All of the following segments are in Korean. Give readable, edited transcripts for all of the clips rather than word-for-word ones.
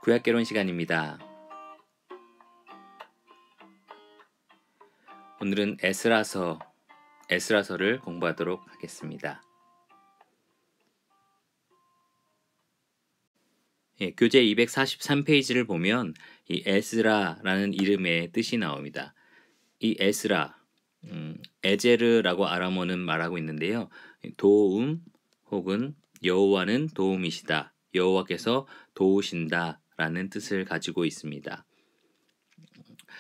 구약개론 시간입니다. 오늘은 에스라서를 공부하도록 하겠습니다. 교재 243페이지를 보면 이 에스라라는 이름의 뜻이 나옵니다. 이 에스라, 에제르라고 아람어는 말하고 있는데요. 도움 혹은 여호와는 도움이시다, 여호와께서 도우신다 라는 뜻을 가지고 있습니다.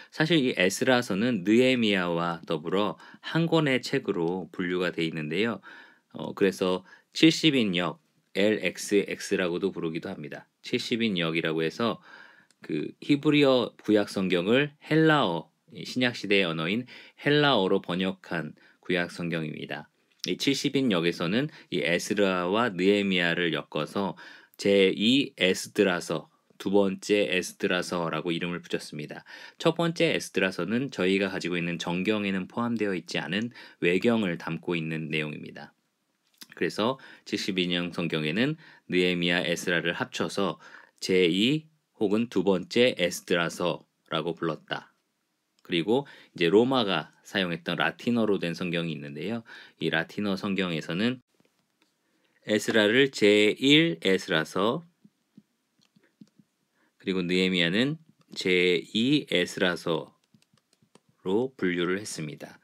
사실 이 에스라서는 느헤미야와 더불어 한 권의 책으로 분류가 되어 있는데요. 그래서 70인역 LXX라고도 부르기도 합니다. 70인역이라고 해서 그 히브리어 구약 성경을 헬라어, 신약 시대의 언어인 헬라어로 번역한 구약 성경입니다. 이 70인역에서는 이 에스라와 느헤미야를 엮어서 제2 에스드라서, 두 번째 에스드라서라고 이름을 붙였습니다. 첫 번째 에스드라서는 저희가 가지고 있는 정경에는 포함되어 있지 않은 외경을 담고 있는 내용입니다. 그래서 72년 성경에는 느헤미야, 에스라를 합쳐서 제2 혹은 두 번째 에스드라서라고 불렀다. 그리고 이제 로마가 사용했던 라틴어로 된 성경이 있는데요. 이 라틴어 성경에서는 에스라를 제1 에스라서, 그리고 느헤미야는 제2 에스라서로 분류를 했습니다.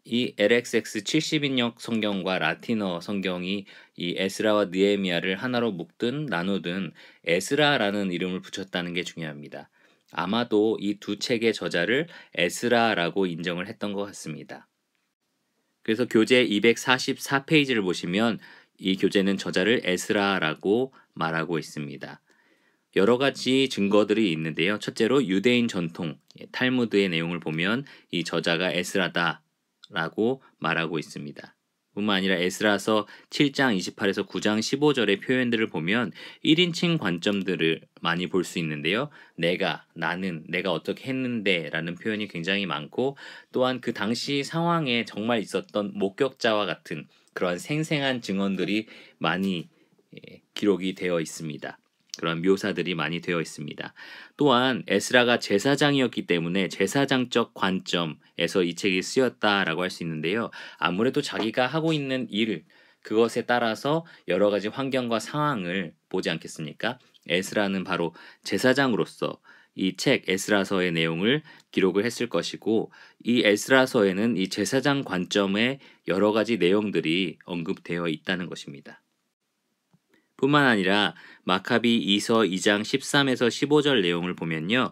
이 LXX 70인역 성경과 라틴어 성경이 이 에스라와 느헤미야를 하나로 묶든 나누든 에스라라는 이름을 붙였다는 게 중요합니다. 아마도 이 두 책의 저자를 에스라라고 인정을 했던 것 같습니다. 그래서 교재 244페이지를 보시면 이 교재는 저자를 에스라라고 말하고 있습니다. 여러 가지 증거들이 있는데요. 첫째로 유대인 전통, 탈무드의 내용을 보면 이 저자가 에스라다라고 말하고 있습니다. 뿐만 아니라 에스라서 7장 28에서 9장 15절의 표현들을 보면 1인칭 관점들을 많이 볼 수 있는데요. 나는, 내가 어떻게 했는데 라는 표현이 굉장히 많고, 또한 그 당시 상황에 정말 있었던 목격자와 같은 그런 생생한 증언들이 많이 기록이 되어 있습니다. 그런 묘사들이 많이 되어 있습니다. 또한 에스라가 제사장이었기 때문에 제사장적 관점에서 이 책이 쓰였다라고 할 수 있는데요. 아무래도 자기가 하고 있는 일, 그것에 따라서 여러 가지 환경과 상황을 보지 않겠습니까? 에스라는 바로 제사장으로서 이 책 에스라서의 내용을 기록을 했을 것이고, 이 에스라서에는 이 제사장 관점의 여러 가지 내용들이 언급되어 있다는 것입니다. 뿐만 아니라 마카비 2서 2장 13에서 15절 내용을 보면요.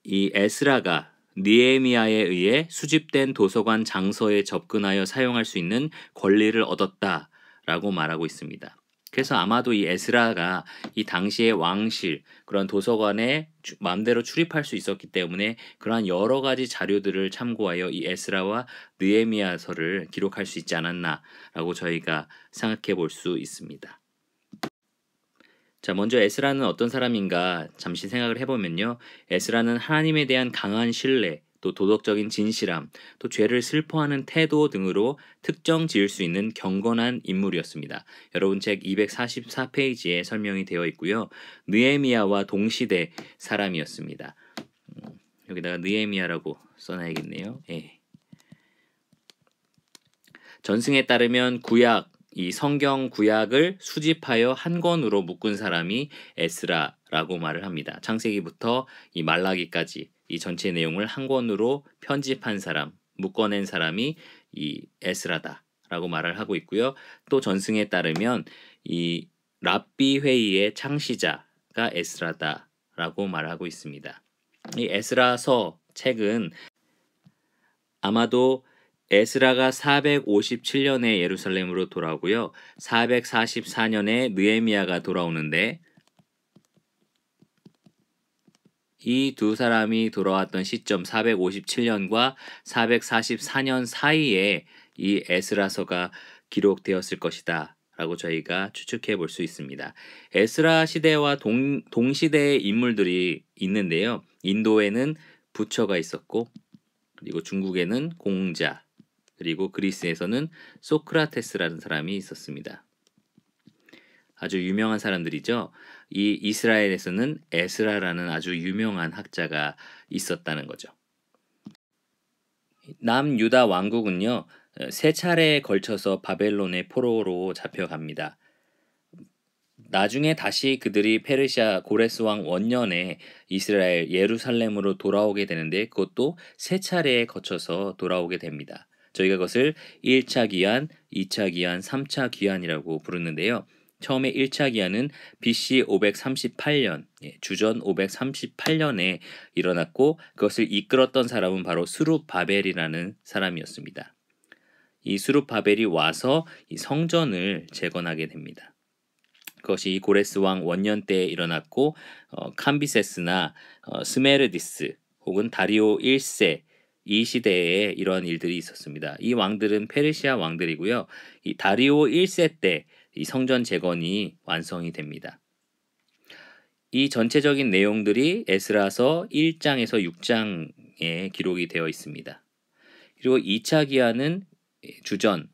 이 에스라가 느헤미야에 의해 수집된 도서관 장서에 접근하여 사용할 수 있는 권리를 얻었다라고 말하고 있습니다. 그래서 아마도 이 에스라가 이 당시의 왕실, 그런 도서관에 마음대로 출입할 수 있었기 때문에 그러한 여러 가지 자료들을 참고하여 이 에스라와 느헤미야서를 기록할 수 있지 않았나라고 저희가 생각해 볼 수 있습니다. 자, 먼저 에스라는 어떤 사람인가 잠시 생각을 해보면요. 에스라는 하나님에 대한 강한 신뢰, 또 도덕적인 진실함, 또 죄를 슬퍼하는 태도 등으로 특정 지을 수 있는 경건한 인물이었습니다. 여러분 책 244페이지에 설명이 되어 있고요. 느헤미야와 동시대 사람이었습니다. 여기다가 느헤미야라고 써놔야겠네요. 예. 전승에 따르면 이 성경 구약을 수집하여 한 권으로 묶은 사람이 에스라라고 말을 합니다. 창세기부터 이 말라기까지 이 전체 내용을 한 권으로 편집한 사람, 묶어낸 사람이 이 에스라다라고 말을 하고 있고요. 또 전승에 따르면 이 랍비 회의의 창시자가 에스라다라고 말하고 있습니다. 이 에스라서 책은 아마도 에스라가 457년에 예루살렘으로 돌아오고요. 444년에 느헤미야가 돌아오는데, 이 두 사람이 돌아왔던 시점 457년과 444년 사이에 이 에스라서가 기록되었을 것이다 라고 저희가 추측해 볼 수 있습니다. 에스라 시대와 동시대의 인물들이 있는데요. 인도에는 부처가 있었고, 그리고 중국에는 공자, 그리고 그리스에서는 소크라테스라는 사람이 있었습니다. 아주 유명한 사람들이죠. 이 이스라엘에서는 에스라라는 아주 유명한 학자가 있었다는 거죠. 남유다 왕국은요, 세 차례에 걸쳐서 바벨론의 포로로 잡혀갑니다. 나중에 다시 그들이 페르시아 고레스 왕 원년에 이스라엘 예루살렘으로 돌아오게 되는데 그것도 세 차례에 거쳐서 돌아오게 됩니다. 저희가 그것을 1차 기한, 2차 기한, 3차 기한이라고 부르는데요. 처음에 1차 기한은 BC 538년, 주전 538년에 일어났고 그것을 이끌었던 사람은 바로 스룹바벨이라는 사람이었습니다. 이 스룹바벨이 와서 이 성전을 재건하게 됩니다. 그것이 고레스 왕 원년 때에 일어났고 캄비세스나 스메르디스 혹은 다리오 1세 이 시대에 이러한 일들이 있었습니다. 이 왕들은 페르시아 왕들이고요. 이 다리오 1세 때 이 성전 재건이 완성이 됩니다. 이 전체적인 내용들이 에스라서 1장에서 6장에 기록이 되어 있습니다. 그리고 2차 기한은 주전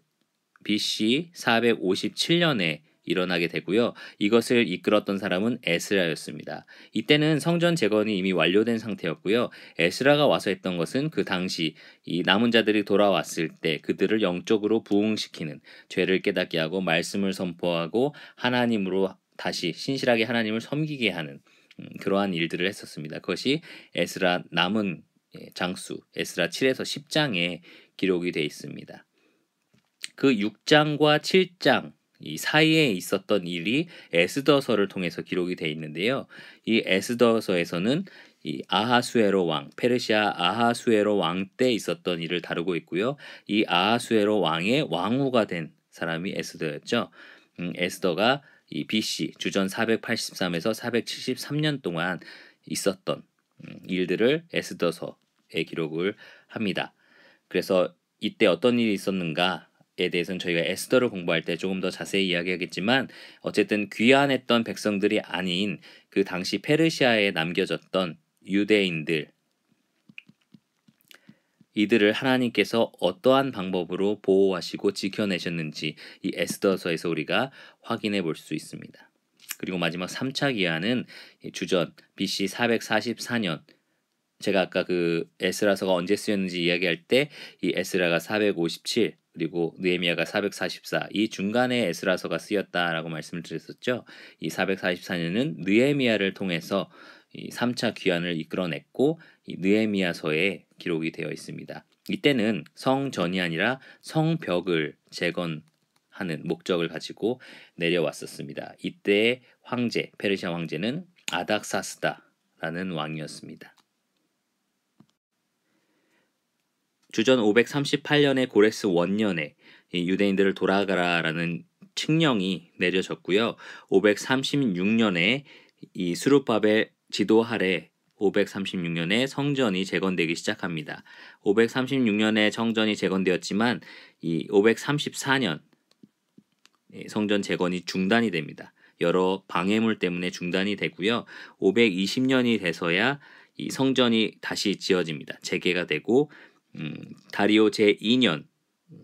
BC 457년에 일어나게 되고요. 이것을 이끌었던 사람은 에스라였습니다. 이때는 성전 재건이 이미 완료된 상태였고요. 에스라가 와서 했던 것은 그 당시 이 남은 자들이 돌아왔을 때 그들을 영적으로 부흥시키는, 죄를 깨닫게 하고 말씀을 선포하고 하나님으로 다시 신실하게 하나님을 섬기게 하는 그러한 일들을 했었습니다. 그것이 에스라 남은 장수 에스라 7에서 10장에 기록이 되어 있습니다. 그 6장과 7장 이 사이에 있었던 일이 에스더서를 통해서 기록이 되어 있는데요. 이 에스더서에서는 이 아하수에로 왕, 페르시아 아하수에로 왕 때 있었던 일을 다루고 있고요. 이 아하수에로 왕의 왕후가 된 사람이 에스더였죠. 에스더가 이 BC 주전 483에서 473년 동안 있었던 일들을 에스더서에 기록을 합니다. 그래서 이때 어떤 일이 있었는가에 대해서는 저희가 에스더를 공부할 때 조금 더 자세히 이야기하겠지만 어쨌든 귀환했던 백성들이 아닌 그 당시 페르시아에 남겨졌던 유대인들 이들을 하나님께서 어떠한 방법으로 보호하시고 지켜내셨는지 이 에스더서에서 우리가 확인해 볼 수 있습니다. 그리고 마지막 3차 기한은 주전 BC 444년 제가 아까 그 에스라서가 언제 쓰였는지 이야기할 때 이 에스라가 457 그리고 느헤미야가 444 이 중간에 에스라서가 쓰였다라고 말씀을 드렸었죠. 이 444년은 느헤미야를 통해서 이 3차 귀환을 이끌어냈고 이 느헤미야서에 기록이 되어 있습니다. 이때는 성전이 아니라 성벽을 재건하는 목적을 가지고 내려왔었습니다. 이때의 황제 페르시아 황제는 아닥사스다라는 왕이었습니다. 주전 538년에 고레스 원년에 유대인들을 돌아가라라는 칙령이 내려졌고요. 536년에 이 스룹바벨 지도 아래 536년에 성전이 재건되기 시작합니다. 536년에 성전이 재건되었지만 이 534년 성전 재건이 중단이 됩니다. 여러 방해물 때문에 중단이 되고요. 520년이 돼서야 이 성전이 다시 지어집니다. 재개가 되고 다리오 제2년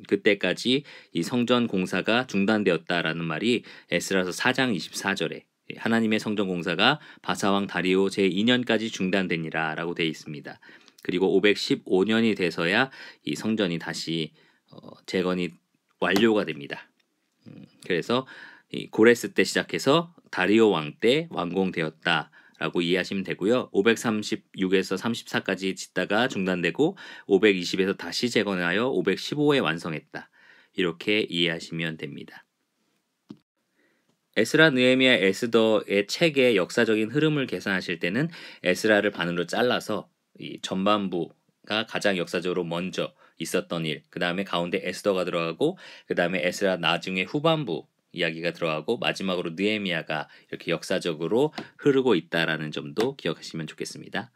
그때까지 이 성전 공사가 중단되었다라는 말이 에스라서 4장 24절에 하나님의 성전 공사가 바사왕 다리오 제2년까지 중단되니라라고 되어 있습니다. 그리고 515년이 돼서야 이 성전이 다시 재건이 완료가 됩니다. 그래서 이 고레스 때 시작해서 다리오 왕 때 완공되었다. 라고 이해하시면 되고요. 536에서 34까지 짓다가 중단되고 520에서 다시 재건하여 515에 완성했다. 이렇게 이해하시면 됩니다. 에스라, 느헤미야, 에스더의 책의 역사적인 흐름을 계산하실 때는 에스라를 반으로 잘라서 이 전반부가 가장 역사적으로 먼저 있었던 일, 그 다음에 가운데 에스더가 들어가고 그 다음에 에스라 나중에 후반부 이야기가 들어가고 마지막으로 느헤미야가 이렇게 역사적으로 흐르고 있다라는 점도 기억하시면 좋겠습니다.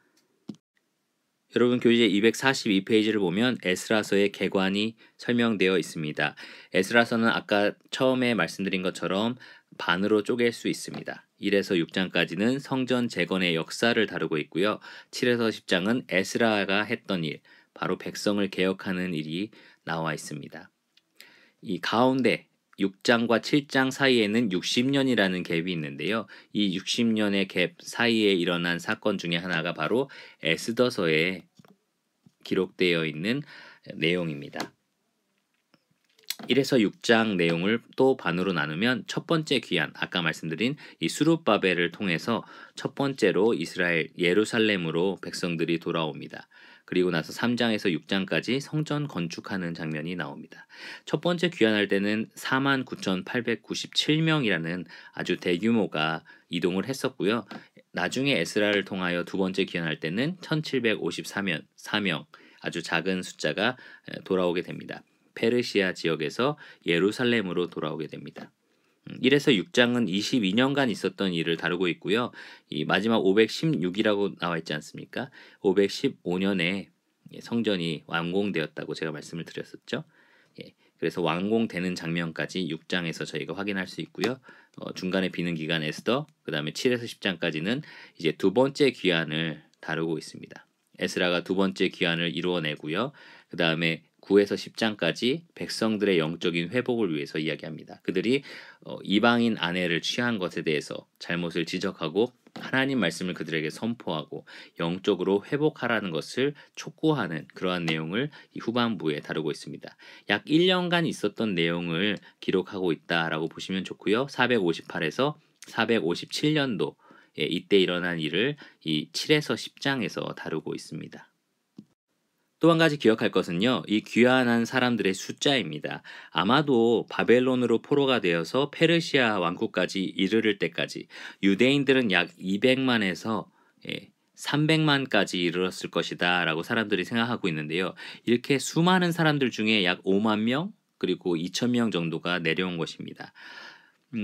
여러분 교재 242페이지를 보면 에스라서의 개관이 설명되어 있습니다. 에스라서는 아까 처음에 말씀드린 것처럼 반으로 쪼갤 수 있습니다. 1에서 6장까지는 성전 재건의 역사를 다루고 있고요. 7에서 10장은 에스라가 했던 일, 바로 백성을 개혁하는 일이 나와 있습니다. 이 가운데 6장과 7장 사이에는 60년이라는 갭이 있는데요. 이 60년의 갭 사이에 일어난 사건 중에 하나가 바로 에스더서에 기록되어 있는 내용입니다. 1에서 6장 내용을 또 반으로 나누면 첫 번째 귀환, 아까 말씀드린 이 수룹바벨을 통해서 첫 번째로 이스라엘 예루살렘으로 백성들이 돌아옵니다. 그리고 나서 3장에서 6장까지 성전 건축하는 장면이 나옵니다. 첫 번째 귀환할 때는 49,897명이라는 아주 대규모가 이동을 했었고요. 나중에 에스라를 통하여 두 번째 귀환할 때는 1,754명, 아주 작은 숫자가 돌아오게 됩니다. 페르시아 지역에서 예루살렘으로 돌아오게 됩니다. 1에서 6장은 22년간 있었던 일을 다루고 있고요. 이 마지막 516이라고 나와 있지 않습니까? 515년에 성전이 완공되었다고 제가 말씀을 드렸었죠. 예, 그래서 완공되는 장면까지 6장에서 저희가 확인할 수 있고요. 중간에 비는 기간 에스더, 그 다음에 7에서 10장까지는 이제 두 번째 귀환을 다루고 있습니다. 에스라가 두 번째 귀환을 이루어내고요. 그 다음에 9에서 10장까지 백성들의 영적인 회복을 위해서 이야기합니다. 그들이 이방인 아내를 취한 것에 대해서 잘못을 지적하고 하나님 말씀을 그들에게 선포하고 영적으로 회복하라는 것을 촉구하는 그러한 내용을 이 후반부에 다루고 있습니다. 약 1년간 있었던 내용을 기록하고 있다라고 보시면 좋고요. 458에서 457년도 이때 일어난 일을 이 7에서 10장에서 다루고 있습니다. 또 한 가지 기억할 것은요. 이 귀환한 사람들의 숫자입니다. 아마도 바벨론으로 포로가 되어서 페르시아 왕국까지 이르를 때까지 유대인들은 약 200만에서 300만까지 이르렀을 것이다 라고 사람들이 생각하고 있는데요. 이렇게 수많은 사람들 중에 약 5만 명 그리고 2천 명 정도가 내려온 것입니다.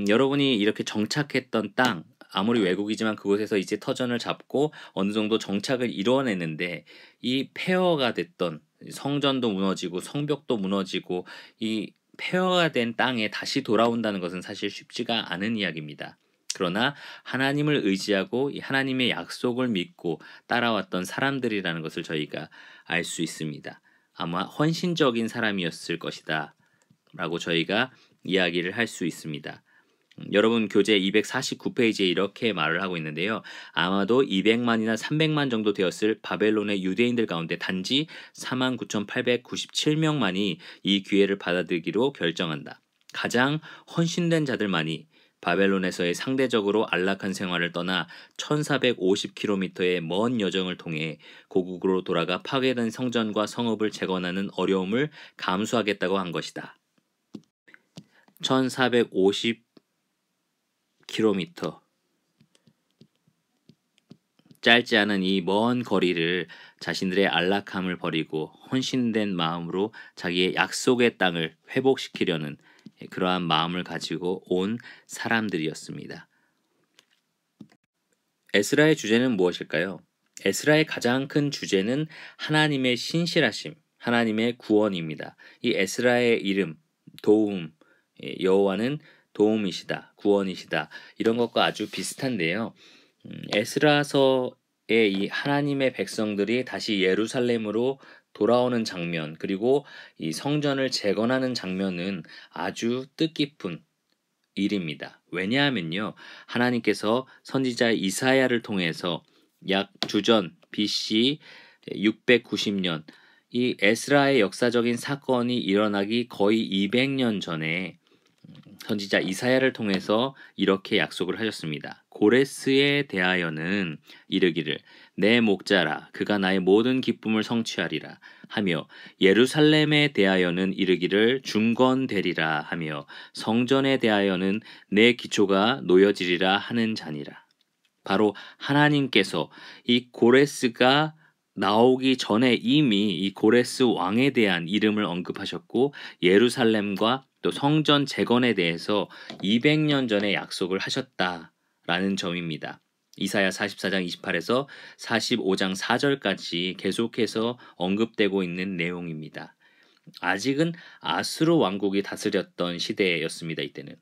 여러분이 이렇게 정착했던 땅, 아무리 외국이지만 그곳에서 이제 터전을 잡고 어느 정도 정착을 이루어냈는데 이 폐허가 됐던 성전도 무너지고 성벽도 무너지고 이 폐허가 된 땅에 다시 돌아온다는 것은 사실 쉽지가 않은 이야기입니다. 그러나 하나님을 의지하고 이 하나님의 약속을 믿고 따라왔던 사람들이라는 것을 저희가 알 수 있습니다. 아마 헌신적인 사람이었을 것이다 라고 저희가 이야기를 할 수 있습니다. 여러분 교재 249페이지에 이렇게 말을 하고 있는데요. 아마도 200만이나 300만 정도 되었을 바벨론의 유대인들 가운데 단지 49,897명만이 이 기회를 받아들이기로 결정한다. 가장 헌신된 자들만이 바벨론에서의 상대적으로 안락한 생활을 떠나 1450km의 먼 여정을 통해 고국으로 돌아가 파괴된 성전과 성읍을 재건하는 어려움을 감수하겠다고 한 것이다. 1450km 짧지 않은 이 먼 거리를 자신들의 안락함을 버리고 헌신된 마음으로 자기의 약속의 땅을 회복시키려는 그러한 마음을 가지고 온 사람들이었습니다. 에스라의 주제는 무엇일까요? 에스라의 가장 큰 주제는 하나님의 신실하심, 하나님의 구원입니다. 이 에스라의 이름, 도움, 여호와는 도움이시다, 구원이시다 이런 것과 아주 비슷한데요. 에스라서의 이 하나님의 백성들이 다시 예루살렘으로 돌아오는 장면 그리고 이 성전을 재건하는 장면은 아주 뜻깊은 일입니다. 왜냐하면요. 하나님께서 선지자 이사야를 통해서 약 주전 BC 690년 이 에스라의 역사적인 사건이 일어나기 거의 200년 전에 선지자 이사야를 통해서 이렇게 약속을 하셨습니다. 고레스에 대하여는 이르기를 내 목자라 그가 나의 모든 기쁨을 성취하리라 하며 예루살렘에 대하여는 이르기를 중건되리라 하며 성전에 대하여는 내 기초가 놓여지리라 하는 자니라. 바로 하나님께서 이 고레스가 나오기 전에 이미 이 고레스 왕에 대한 이름을 언급하셨고 예루살렘과 또 성전 재건에 대해서 200년 전에 약속을 하셨다라는 점입니다. 이사야 44장 28에서 45장 4절까지 계속해서 언급되고 있는 내용입니다. 아직은 아수르 왕국이 다스렸던 시대였습니다. 이때는.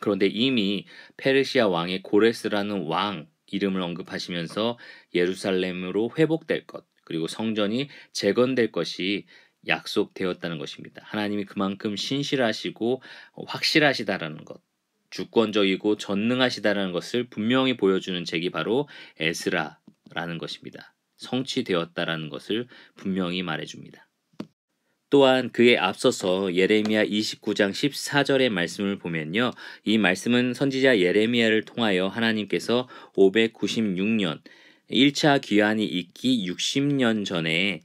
그런데 이미 페르시아 왕의 고레스라는 왕 이름을 언급하시면서 예루살렘으로 회복될 것 그리고 성전이 재건될 것이 약속되었다는 것입니다. 하나님이 그만큼 신실하시고 확실하시다라는 것, 주권적이고 전능하시다라는 것을 분명히 보여주는 책이 바로 에스라라는 것입니다. 성취되었다라는 것을 분명히 말해줍니다. 또한 그에 앞서서 예레미야 29장 14절의 말씀을 보면요. 이 말씀은 선지자 예레미야를 통하여 하나님께서 596년 1차 귀환이 있기 60년 전에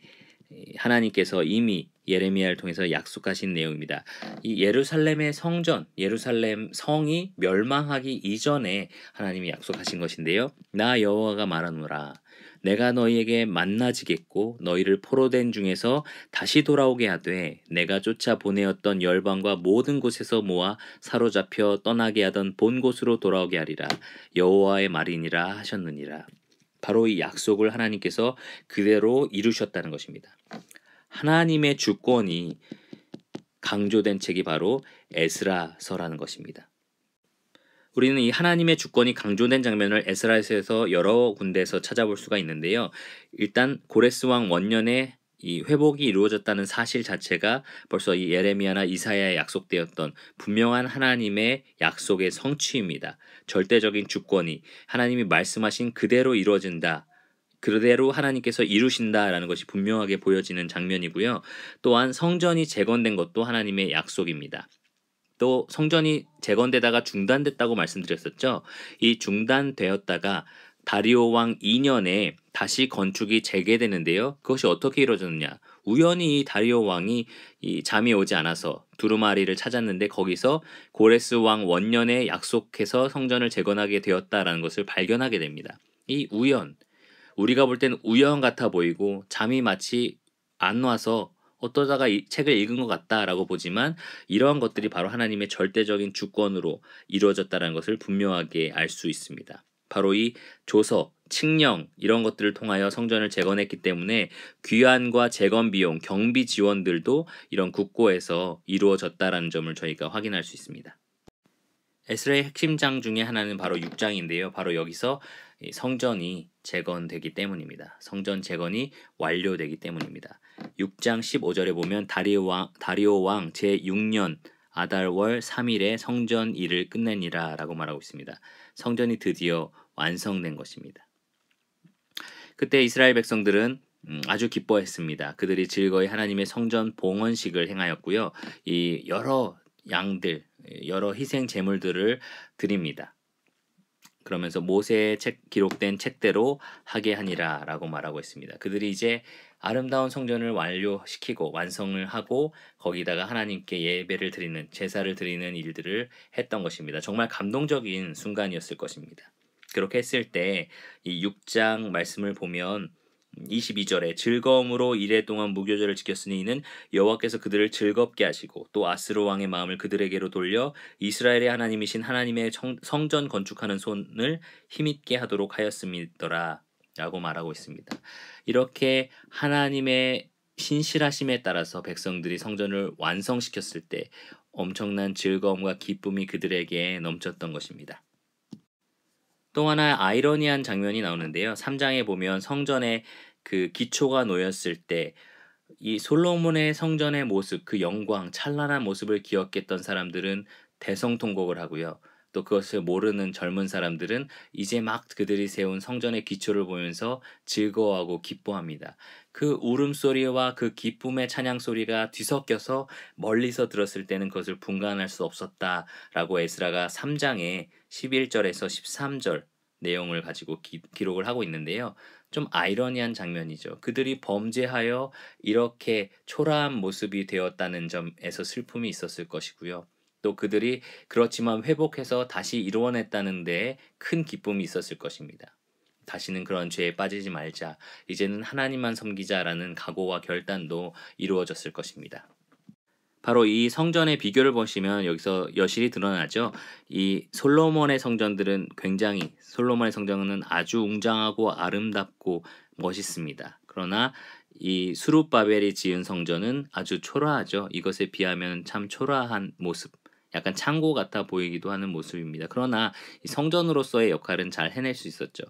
하나님께서 이미 예레미야를 통해서 약속하신 내용입니다. 이 예루살렘의 성전, 예루살렘 성이 멸망하기 이전에 하나님이 약속하신 것인데요. 나 여호와가 말하노라. 내가 너희에게 만나지겠고 너희를 포로된 중에서 다시 돌아오게 하되 내가 쫓아 보내었던 열방과 모든 곳에서 모아 사로잡혀 떠나게 하던 본 곳으로 돌아오게 하리라. 여호와의 말이니라 하셨느니라. 바로 이 약속을 하나님께서 그대로 이루셨다는 것입니다. 하나님의 주권이 강조된 책이 바로 에스라서라는 것입니다. 우리는 이 하나님의 주권이 강조된 장면을 에스라에서 여러 군데에서 찾아볼 수가 있는데요. 일단 고레스 왕 원년에 이 회복이 이루어졌다는 사실 자체가 벌써 이 예레미야나 이사야에 약속되었던 분명한 하나님의 약속의 성취입니다. 절대적인 주권이 하나님이 말씀하신 그대로 이루어진다. 그대로 하나님께서 이루신다라는 것이 분명하게 보여지는 장면이고요. 또한 성전이 재건된 것도 하나님의 약속입니다. 또 성전이 재건되다가 중단됐다고 말씀드렸었죠. 이 중단되었다가 다리오 왕 2년에 다시 건축이 재개되는데요. 그것이 어떻게 이루어졌느냐? 우연히 다리오 왕이 잠이 오지 않아서 두루마리를 찾았는데 거기서 고레스 왕 원년에 약속해서 성전을 재건하게 되었다라는 것을 발견하게 됩니다. 이 우연, 우리가 볼 때는 우연 같아 보이고 잠이 마치 안 와서 어떠다가 이 책을 읽은 것 같다라고 보지만 이러한 것들이 바로 하나님의 절대적인 주권으로 이루어졌다는 것을 분명하게 알 수 있습니다. 바로 이 조서, 칙령 이런 것들을 통하여 성전을 재건했기 때문에 귀환과 재건 비용, 경비 지원들도 이런 국고에서 이루어졌다라는 점을 저희가 확인할 수 있습니다. 에스라의 핵심장 중에 하나는 바로 6장인데요. 바로 여기서 성전이 재건되기 때문입니다. 성전 재건이 완료되기 때문입니다. 6장 15절에 보면 다리오 왕 제6년 아달월 3일에 성전 일을 끝내니라 라고 말하고 있습니다. 성전이 드디어 완성된 것입니다. 그때 이스라엘 백성들은 아주 기뻐했습니다. 그들이 즐거이 하나님의 성전 봉헌식을 행하였고요. 이 여러 양들, 여러 희생 제물들을 드립니다. 그러면서 모세의 기록된 책대로 하게 하니라라고 말하고 있습니다. 그들이 이제 아름다운 성전을 완료시키고 완성을 하고 거기다가 하나님께 예배를 드리는 제사를 드리는 일들을 했던 것입니다. 정말 감동적인 순간이었을 것입니다. 그렇게 했을 때 이 6장 말씀을 보면 22절에 즐거움으로 이레 동안 무교절을 지켰으니 이는 여호와께서 그들을 즐겁게 하시고 또 아스로 왕의 마음을 그들에게로 돌려 이스라엘의 하나님이신 하나님의 성전 건축하는 손을 힘있게 하도록 하였음이더라 라고 말하고 있습니다. 이렇게 하나님의 신실하심에 따라서 백성들이 성전을 완성시켰을 때 엄청난 즐거움과 기쁨이 그들에게 넘쳤던 것입니다. 또 하나 아이러니한 장면이 나오는데요. 3장에 보면 성전의 그 기초가 놓였을 때 이 솔로몬의 성전의 모습, 그 영광, 찬란한 모습을 기억했던 사람들은 대성통곡을 하고요. 또 그것을 모르는 젊은 사람들은 이제 막 그들이 세운 성전의 기초를 보면서 즐거워하고 기뻐합니다. 그 울음소리와 그 기쁨의 찬양소리가 뒤섞여서 멀리서 들었을 때는 그것을 분간할 수 없었다라고 에스라가 3장에 11절에서 13절 내용을 가지고 기록을 하고 있는데요. 좀 아이러니한 장면이죠. 그들이 범죄하여 이렇게 초라한 모습이 되었다는 점에서 슬픔이 있었을 것이고요. 또 그들이 그렇지만 회복해서 다시 이루어냈다는 데에 큰 기쁨이 있었을 것입니다. 다시는 그런 죄에 빠지지 말자. 이제는 하나님만 섬기자라는 각오와 결단도 이루어졌을 것입니다. 바로 이 성전의 비교를 보시면 여기서 여실히 드러나죠. 이 솔로몬의 성전들은 굉장히 솔로몬의 성전은 아주 웅장하고 아름답고 멋있습니다. 그러나 이 수룹바벨이 지은 성전은 아주 초라하죠. 이것에 비하면 참 초라한 모습, 약간 창고 같아 보이기도 하는 모습입니다. 그러나 이 성전으로서의 역할은 잘 해낼 수 있었죠.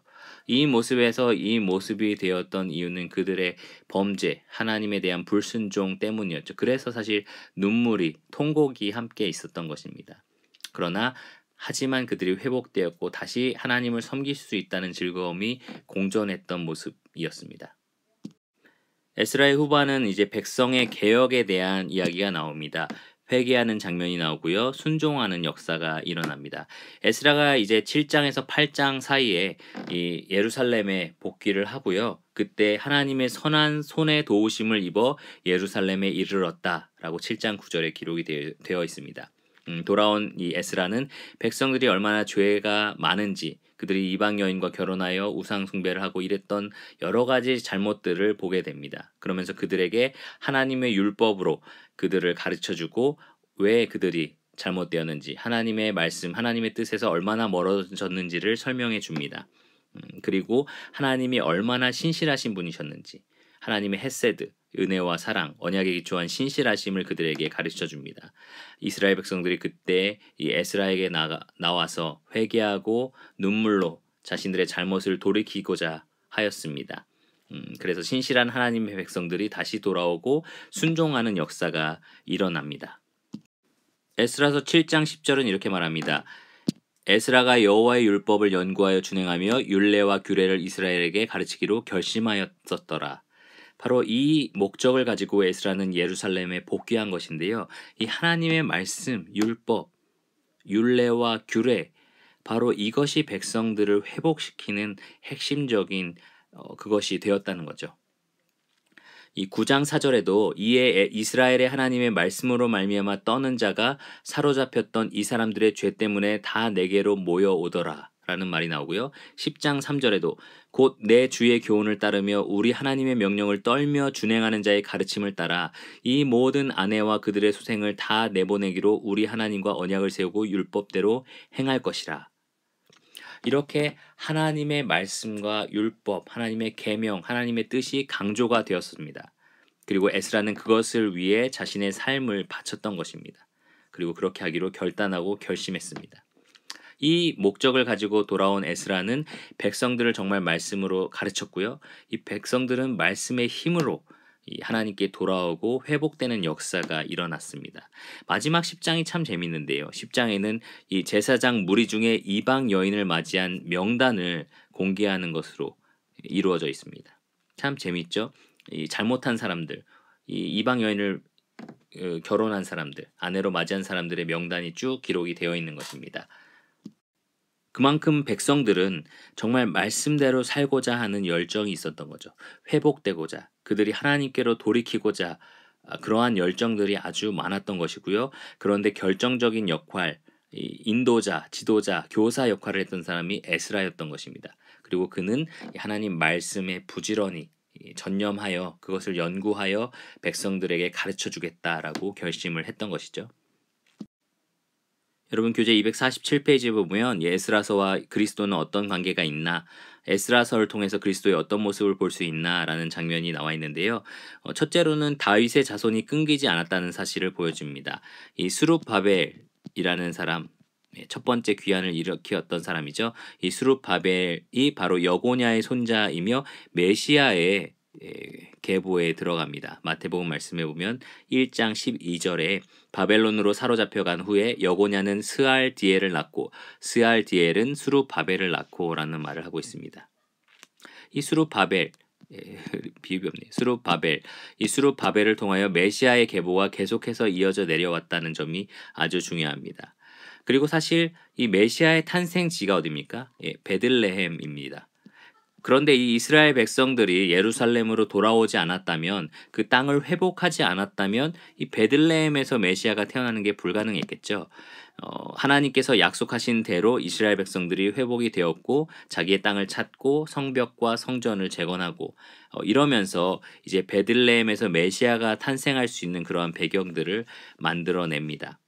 이 모습에서 이 모습이 되었던 이유는 그들의 범죄, 하나님에 대한 불순종 때문이었죠. 그래서 사실 눈물이, 통곡이 함께 있었던 것입니다. 그러나 하지만 그들이 회복되었고 다시 하나님을 섬길 수 있다는 즐거움이 공존했던 모습이었습니다. 에스라의 후반은 이제 백성의 개혁에 대한 이야기가 나옵니다. 회개하는 장면이 나오고요. 순종하는 역사가 일어납니다. 에스라가 이제 7장에서 8장 사이에 이 예루살렘에 복귀를 하고요. 그때 하나님의 선한 손의 도우심을 입어 예루살렘에 이르렀다라고 7장 9절에 기록이 되어 있습니다. 돌아온 이 에스라는 백성들이 얼마나 죄가 많은지, 그들이 이방 여인과 결혼하여 우상 숭배를 하고 이랬던 여러 가지 잘못들을 보게 됩니다. 그러면서 그들에게 하나님의 율법으로 그들을 가르쳐주고 왜 그들이 잘못되었는지, 하나님의 말씀, 하나님의 뜻에서 얼마나 멀어졌는지를 설명해 줍니다. 그리고 하나님이 얼마나 신실하신 분이셨는지, 하나님의 헤세드, 은혜와 사랑, 언약에 기초한 신실하심을 그들에게 가르쳐 줍니다. 이스라엘 백성들이 그때 이 에스라에게 나와서 회개하고 눈물로 자신들의 잘못을 돌이키고자 하였습니다. 그래서 신실한 하나님의 백성들이 다시 돌아오고 순종하는 역사가 일어납니다. 에스라서 7장 10절은 이렇게 말합니다. 에스라가 여호와의 율법을 연구하여 준행하며 율례와 규례를 이스라엘에게 가르치기로 결심하였었더라. 바로 이 목적을 가지고 에스라는 예루살렘에 복귀한 것인데요. 이 하나님의 말씀, 율법, 율례와 규례, 바로 이것이 백성들을 회복시키는 핵심적인 그것이 되었다는 거죠. 이 9장 4절에도 이에 이스라엘의 하나님의 말씀으로 말미암아 떠는 자가 사로잡혔던 이 사람들의 죄 때문에 다 내게로 모여오더라 라는 말이 나오고요. 10장 3절에도 곧 내 주의 교훈을 따르며 우리 하나님의 명령을 떨며 준행하는 자의 가르침을 따라 이 모든 아내와 그들의 소생을 다 내보내기로 우리 하나님과 언약을 세우고 율법대로 행할 것이라. 이렇게 하나님의 말씀과 율법, 하나님의 계명, 하나님의 뜻이 강조가 되었습니다. 그리고 에스라는 그것을 위해 자신의 삶을 바쳤던 것입니다. 그리고 그렇게 하기로 결단하고 결심했습니다. 이 목적을 가지고 돌아온 에스라는 백성들을 정말 말씀으로 가르쳤고요. 이 백성들은 말씀의 힘으로 하나님께 돌아오고 회복되는 역사가 일어났습니다. 마지막 10장이 참 재밌는데요. 10장에는 이 제사장 무리 중에 이방 여인을 맞이한 명단을 공개하는 것으로 이루어져 있습니다. 참 재밌죠? 이 잘못한 사람들, 이 이방 여인을 결혼한 사람들, 아내로 맞이한 사람들의 명단이 쭉 기록이 되어 있는 것입니다. 그만큼 백성들은 정말 말씀대로 살고자 하는 열정이 있었던 거죠. 회복되고자, 그들이 하나님께로 돌이키고자 그러한 열정들이 아주 많았던 것이고요. 그런데 결정적인 역할, 인도자, 지도자, 교사 역할을 했던 사람이 에스라였던 것입니다. 그리고 그는 하나님 말씀에 부지런히 전념하여 그것을 연구하여 백성들에게 가르쳐 주겠다라고 결심을 했던 것이죠. 여러분 교재 247페이지에 보면 에스라서와 그리스도는 어떤 관계가 있나, 에스라서를 통해서 그리스도의 어떤 모습을 볼 수 있나라는 장면이 나와 있는데요. 첫째로는 다윗의 자손이 끊기지 않았다는 사실을 보여줍니다. 이 스룹바벨이라는 사람, 첫 번째 귀환을 일으켰던 사람이죠. 이 스룹바벨이 바로 여고냐의 손자이며 메시아의 계보에 들어갑니다. 마태복음 말씀해 보면 1장 12절에 바벨론으로 사로잡혀간 후에 여고냐는 스알디엘을 낳고 스알디엘은 수룹바벨을 낳고라는 말을 하고 있습니다. 이 수룹바벨 비읍이 없네요. 수룹바벨, 이 수룹바벨을 통하여 메시아의 계보가 계속해서 이어져 내려왔다는 점이 아주 중요합니다. 그리고 사실 이 메시아의 탄생지가 어디입니까? 베들레헴입니다. 그런데 이 이스라엘 백성들이 예루살렘으로 돌아오지 않았다면, 그 땅을 회복하지 않았다면 이 베들레헴에서 메시아가 태어나는 게 불가능했겠죠. 하나님께서 약속하신 대로 이스라엘 백성들이 회복이 되었고 자기의 땅을 찾고 성벽과 성전을 재건하고 이러면서 이제 베들레헴에서 메시아가 탄생할 수 있는 그러한 배경들을 만들어냅니다.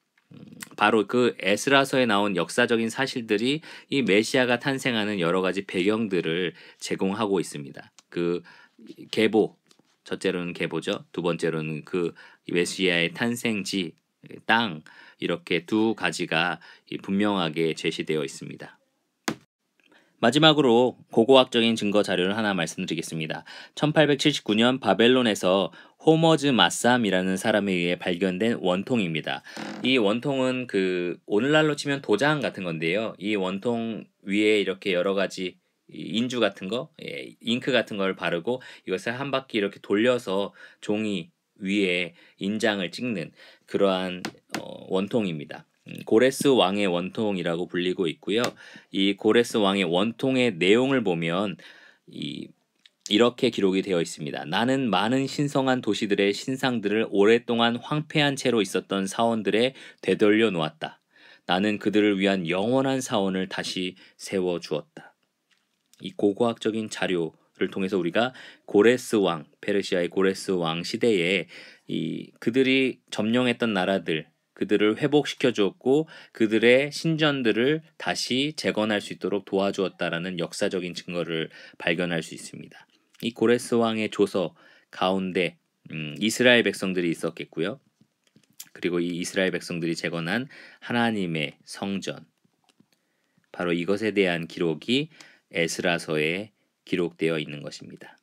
바로 그 에스라서에 나온 역사적인 사실들이 이 메시아가 탄생하는 여러 가지 배경들을 제공하고 있습니다. 그 계보, 첫째로는 계보죠. 두 번째로는 그 메시아의 탄생지, 땅, 이렇게 두 가지가 분명하게 제시되어 있습니다. 마지막으로 고고학적인 증거 자료를 하나 말씀드리겠습니다. 1879년 바벨론에서 호머즈 마삼이라는 사람에 의해 발견된 원통입니다. 이 원통은 오늘날로 치면 도장 같은 건데요. 이 원통 위에 이렇게 여러 가지 인주 같은 거, 잉크 같은 걸 바르고 이것을 한 바퀴 이렇게 돌려서 종이 위에 인장을 찍는 그러한 원통입니다. 고레스 왕의 원통이라고 불리고 있고요. 이 고레스 왕의 원통의 내용을 보면 이렇게 기록이 되어 있습니다. 나는 많은 신성한 도시들의 신상들을 오랫동안 황폐한 채로 있었던 사원들에 되돌려 놓았다. 나는 그들을 위한 영원한 사원을 다시 세워 주었다. 이 고고학적인 자료를 통해서 우리가 고레스 왕, 페르시아의 고레스 왕 시대에 그들이 점령했던 나라들, 그들을 회복시켜 주었고 그들의 신전들을 다시 재건할 수 있도록 도와주었다라는 역사적인 증거를 발견할 수 있습니다. 이 고레스 왕의 조서 가운데 이스라엘 백성들이 있었겠고요. 그리고 이 이스라엘 백성들이 재건한 하나님의 성전, 바로 이것에 대한 기록이 에스라서에 기록되어 있는 것입니다.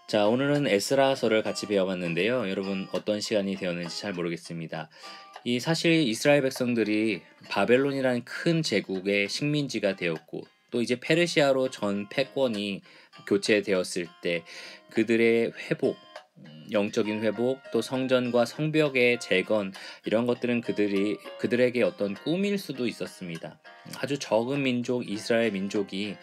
자, 오늘은 에스라서를 같이 배워봤는데요. 여러분 어떤 시간이 되었는지 잘 모르겠습니다. 사실 이스라엘 백성들이 바벨론이라는 큰 제국의 식민지가 되었고 또 이제 페르시아로 전 패권이 교체되었을 때 그들의 회복, 영적인 회복, 또 성전과 성벽의 재건 이런 것들은 그들에게 어떤 꿈일 수도 있었습니다. 아주 적은 민족 이스라엘 민족이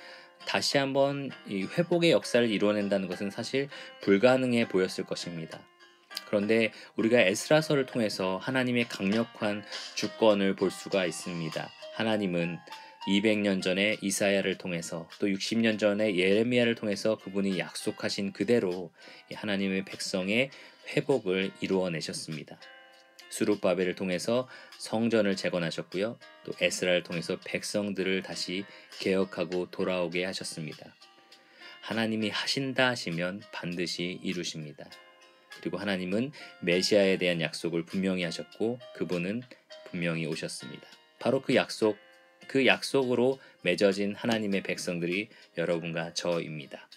다시 한번 이 회복의 역사를 이루어낸다는 것은 사실 불가능해 보였을 것입니다. 그런데 우리가 에스라서를 통해서 하나님의 강력한 주권을 볼 수가 있습니다. 하나님은 200년 전에 이사야를 통해서 또 60년 전에 예레미야를 통해서 그분이 약속하신 그대로 하나님의 백성의 회복을 이루어내셨습니다. 스룹바벨을 통해서 성전을 재건하셨고요. 또 에스라를 통해서 백성들을 다시 개혁하고 돌아오게 하셨습니다. 하나님이 하신다 하시면 반드시 이루십니다. 그리고 하나님은 메시아에 대한 약속을 분명히 하셨고 그분은 분명히 오셨습니다. 바로 그 약속으로 맺어진 하나님의 백성들이 여러분과 저입니다.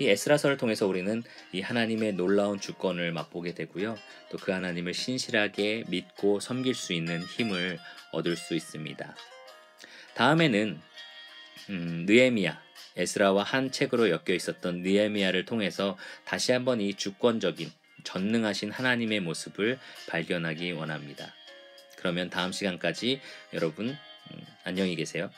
이 에스라서를 통해서 우리는 이 하나님의 놀라운 주권을 맛보게 되고요. 또 그 하나님을 신실하게 믿고 섬길 수 있는 힘을 얻을 수 있습니다. 다음에는 느헤미야, 에스라와 한 책으로 엮여 있었던 느헤미야를 통해서 다시 한번 이 주권적인 전능하신 하나님의 모습을 발견하기 원합니다. 그러면 다음 시간까지 여러분 안녕히 계세요.